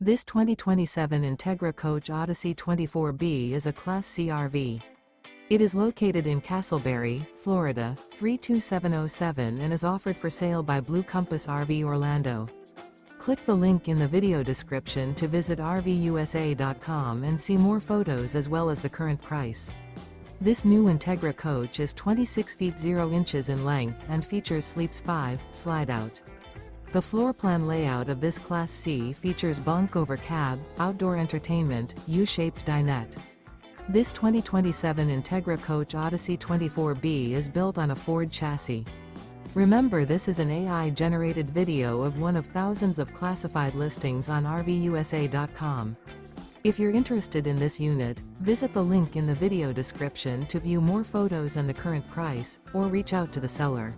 This 2027 Entegra Coach Odyssey 24B is a Class C RV. It is located in Casselberry, Florida, 32707 and is offered for sale by Blue Compass RV Orlando. Click the link in the video description to visit RVUSA.com and see more photos as well as the current price. This new Entegra Coach is 26 feet 0 inches in length and features Sleeps 5, Slideout. The floor plan layout of this Class C features bunk over cab, outdoor entertainment, U-shaped dinette. This 2027 Entegra Coach Odyssey 24B is built on a Ford chassis. Remember, this is an AI-generated video of one of thousands of classified listings on RVUSA.com. If you're interested in this unit, visit the link in the video description to view more photos and the current price, or reach out to the seller.